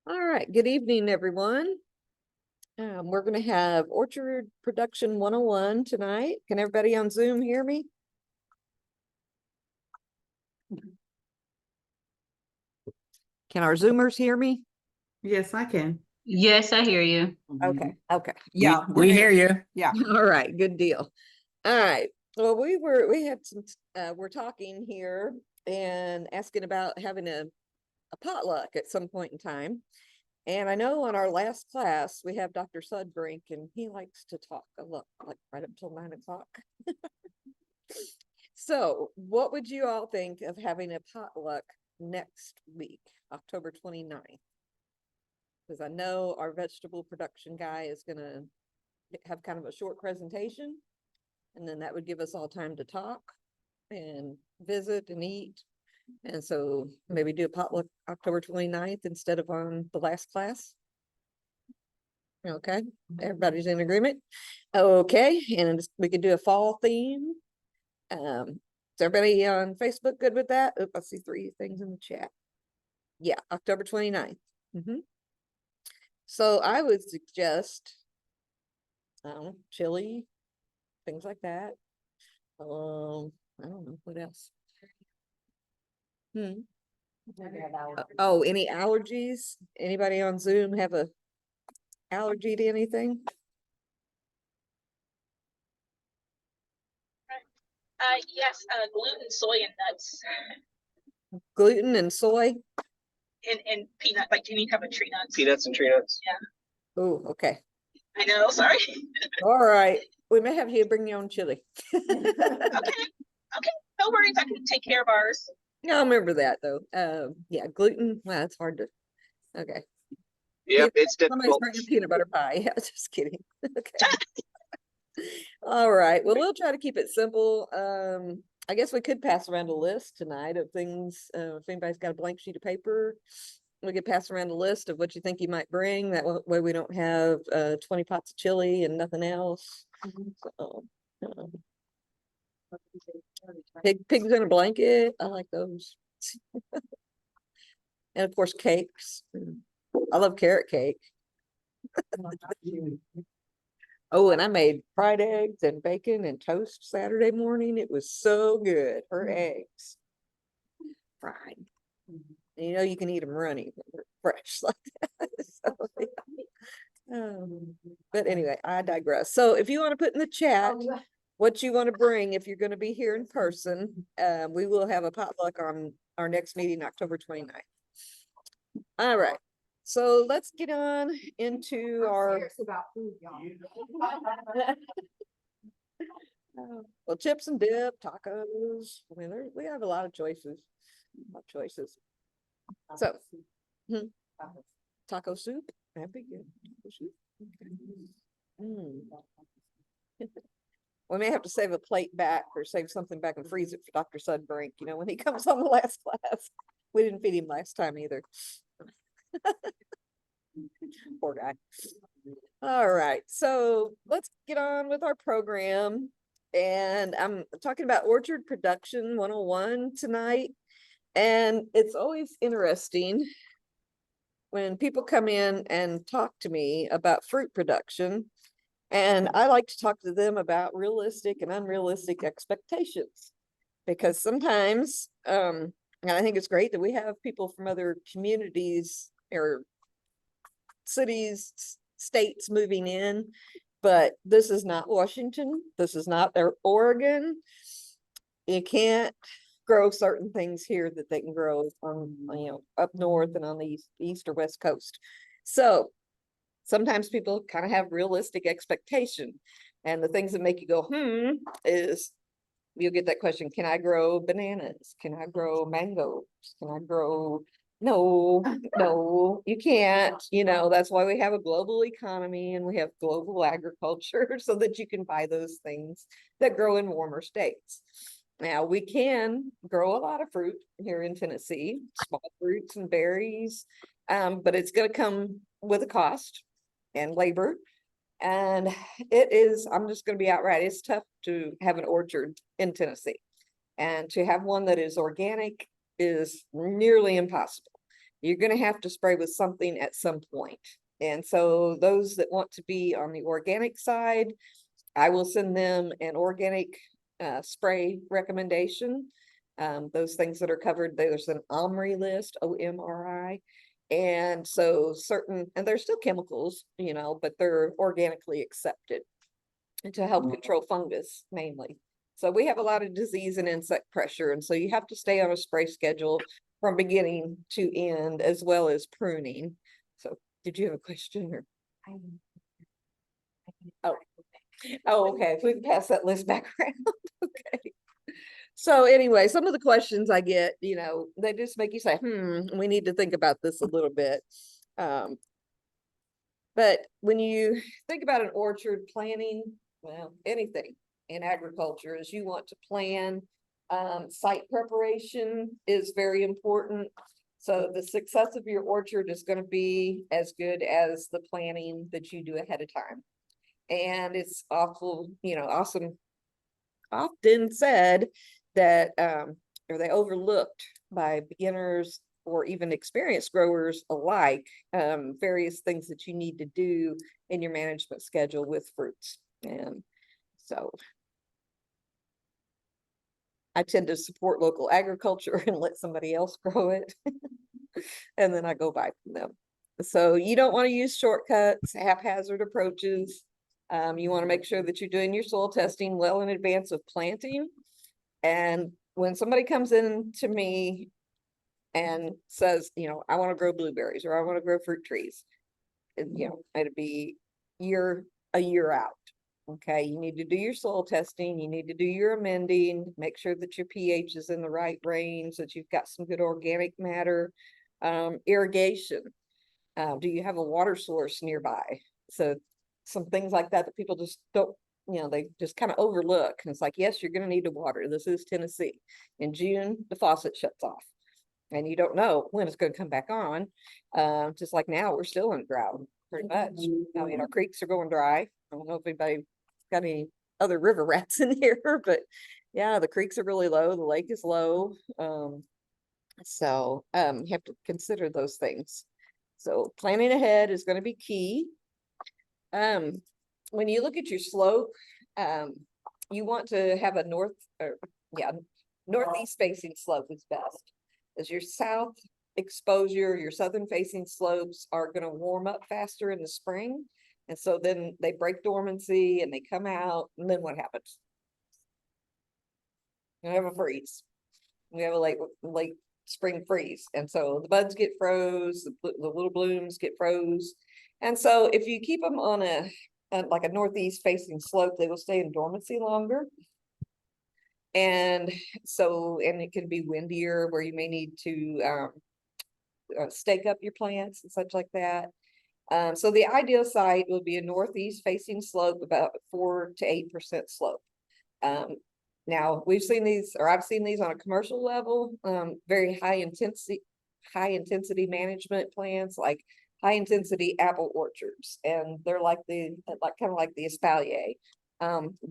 All right, good evening, everyone. We're going to have Orchard Production 101 tonight. Can everybody on Zoom hear me? Can our Zoomers hear me? Yes, I can. Yes, I hear you. Okay, okay. Yeah, We hear you. Yeah. All right, good deal. All right. Well, we had some we're talking here and asking about having a potluck at some point in time. And I know on our last class we have Dr. Sudbrink, and he likes to talk a lot, like right up till 9 o'clock. So what would you all think of having a potluck next week, October 29th? Because I know our vegetable production guy is gonna have kind of a short presentation, and then that would give us all time to talk and visit and eat. And so maybe do a potluck October 29th instead of on the last class. Okay, everybody's in agreement. Okay, and we could do a fall theme. Is everybody on Facebook good with that? Oop, I see 3 things in the chat. Yeah, October 29th. So I would suggest chili, things like that. I don't know what else. Oh, any allergies? Anybody on Zoom have a allergy to anything? Yes, gluten, soy, and nuts, Gluten and soy? and peanut. Like, you need to have a tree nuts. Peanuts and tree nuts. Oh, okay. I know. Sorry. All right. We may have you bring your own chili. Okay. Okay. No worries. I can take care of ours. Yeah, I remember that though. Yeah, gluten. Well, it's hard to. Okay. Yep, it's Somebody's difficult. bringing peanut butter pie. Yeah, just kidding. Okay. All right. Well, we'll try to keep it simple. I guess we could pass around a list tonight of things. If anybody's got a blank sheet of paper, we could pass around a list of what you think you might bring. That way we don't have 20 pots of chili and nothing else. So, pigs in a blanket. I like those. And of course, cakes. I love carrot cake. Oh, and I made fried eggs and bacon and toast Saturday morning. It was so good. Her eggs fried. And you know, you can eat them runny when they're fresh like that. So, yeah. But anyway, I digress. So if you want to put in the chat what you want to bring, if you're going to be here in person, we will have a potluck on our next meeting, October 29th. All right. So let's get on into our about food, y'all. well, chips and dip, tacos. I mean, we have a lot of choices. So, taco soup. That'd be good. Taco soup. Okay. We may have to save a plate back or save something back and freeze it for Dr. Sudbrink. You know, when he comes on the last class, we didn't feed him last time either. Poor guy. All right, so let's get on with our program. And I'm talking about Orchard Production 101 tonight. And it's always interesting when people come in and talk to me about fruit production. And I like to talk to them about realistic and unrealistic expectations. Because sometimes, and I think it's great that we have people from other communities or cities, states moving in, but this is not Washington. This is not Oregon. You can't grow certain things here that they can grow on, you know, up north and on the east or west coast. So sometimes people kind of have realistic expectation, and the things that make you go, is you'll get that question, can I grow bananas? Can I grow mangoes? Can I grow? No, you can't. You know, that's why we have a global economy and we have global agriculture so that you can buy those things that grow in warmer states. Now, we can grow a lot of fruit here in Tennessee, small fruits and berries, but it's going to come with a cost and labor. And it is, I'm just going to be outright, it's tough to have an orchard in Tennessee. And to have one that is organic is nearly impossible you're gonna have to spray with something at some point. And so those that want to be on the organic side, I will send them an organic spray recommendation. Those things that are covered, there's an OMRI list, OMRI. And so certain, and they're still chemicals, you know, but they're organically accepted to help control fungus mainly. So we have a lot of disease and insect pressure, and so you have to stay on a spray schedule from beginning to end, as well as pruning. So did you have a question or? Oh, oh, okay, we can pass that list back around. Okay. So anyway, some of the questions I get, you know, they just make you say, we need to think about this a little bit. But when you think about an orchard planning, well, anything in agriculture is you want to plan. Site preparation is very important. So the success of your orchard is going to be as good as the planning that you do ahead of time. And it's awful, you know, often said that, or they overlooked by beginners or even experienced growers alike, various things that you need to do in your management schedule with fruits. And so I tend to support local agriculture and let somebody else grow it. And then I go buy from them. So you don't want to use shortcuts, haphazard approaches. You want to make sure that you're doing your soil testing well in advance of planting. And when somebody comes in to me and says, you know, I want to grow blueberries or I want to grow fruit trees, you know, it'd be a year out. Okay, you need to do your soil testing, you need to do your amending, make sure that your pH is in the right range, that you've got some good organic matter. Irrigation. Do you have a water source nearby? So some things like that people just don't, you know, they just kind of overlook. And it's like, yes, you're going to need to water. This is Tennessee. In June, the faucet shuts off. And you don't know when it's going to come back on. Just like now, we're still in drought, pretty much. I mean, our creeks are going dry. I don't know if anybody got any other river rats in here, but yeah, the creeks are really low. The lake is low. So you have to consider those things. So planning ahead is going to be key. When you look at your slope, you want to have a northeast facing slope is best. As your south exposure, your southern facing slopes are going to warm up faster in the spring. And so then they break dormancy and they come out. And then what happens? You have a freeze. We have a late spring freeze. And so the buds get froze, the little blooms get froze. And so if you keep them on like a northeast facing slope, they will stay in dormancy longer. And so, and it can be windier where you may need to stake up your plants and such like that. So the ideal site would be a northeast facing slope, about 4 to 8% slope. Now we've seen these, or I've seen these on a commercial level, very high intensity management plans, like high intensity apple orchards. And they're like kind of like the espalier.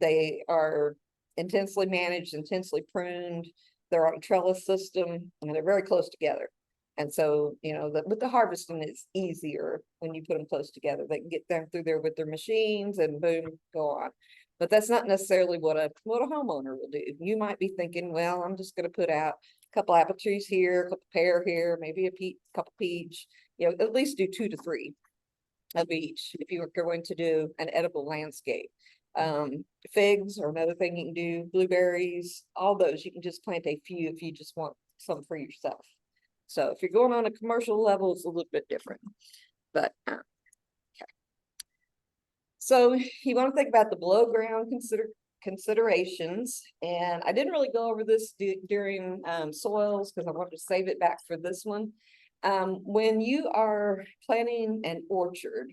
They are intensely managed, intensely pruned. They're on a trellis system and they're very close together. And so, you know, with the harvesting, it's easier when you put them close together. They can get down through there with their machines and boom, go on. But that's not necessarily what a homeowner will do. You might be thinking, well, I'm just going to put out a couple apple trees here, a couple pear here, maybe a couple peach, you know, at least do 2 to 3 of each if you were going to do an edible landscape. Figs are another thing you can do, blueberries, all those. You can just plant a few if you just want some for yourself. So if you're going on a commercial level, it's a little bit different. But okay. So you want to think about the below ground considerations. And I didn't really go over this during soils because I wanted to save it back for this one. When you are planting an orchard,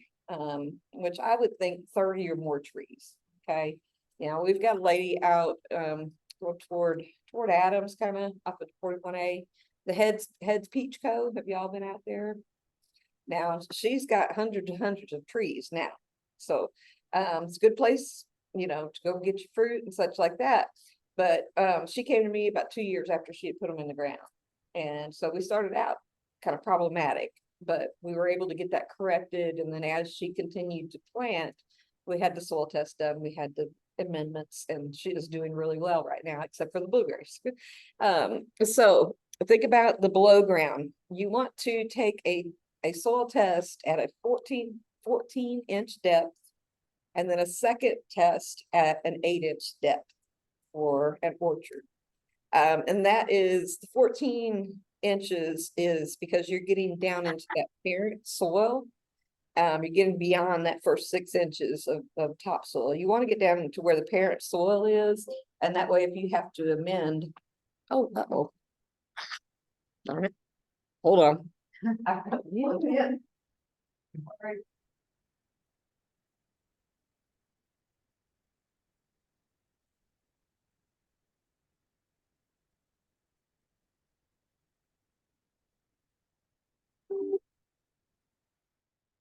which I would think 30 or more trees. Okay. Now we've got a lady out toward Adams, kind of up at 41A. The Heads Peach Co. Have y'all been out there? Now she's got hundreds and hundreds of trees now. So it's a good place, you know, to go get your fruit and such like that. But she came to me about 2 years after she had put them in the ground. And so we started out kind of problematic. But we were able to get that corrected, and then as she continued to plant, we had the soil test done, we had the amendments, and she is doing really well right now, except for the blueberries. So think about the below ground. You want to take a soil test at a 14-inch depth, and then a second test at an 8-inch depth for an orchard. And that is the 14 inches is because you're getting down into that parent soil. You're getting beyond that first 6 inches of topsoil. You want to get down to where the parent soil is, and that way if you have to amend, uh-oh. Darn it. Hold on.